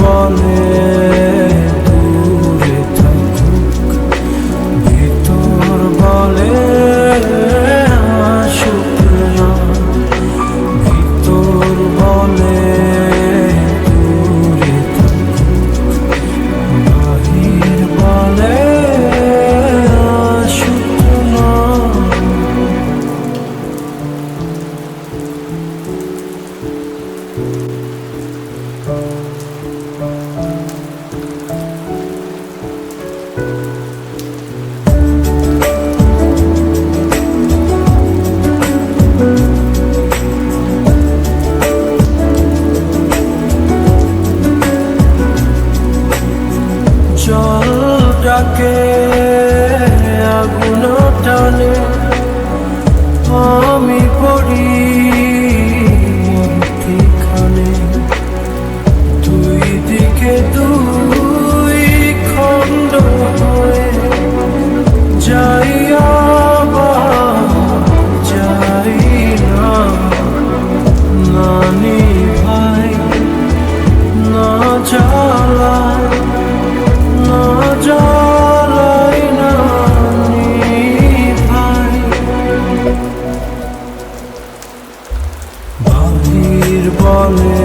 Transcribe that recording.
বলে দূরে থাকুক, ভিতর বলে আসুক না, ভিতর বলে দূরে থাকুক, বাহির বলে আসুক না। জল ডাকে আগুন টানে, আমি পড়ি মন্ত্রীখানে, দুই দিকে দুই খণ্ড হয়ে যাই আবার যাই না, নানি ভাই না জ্বালায় না জ্বালাই নানি ভাই, বাহির বলে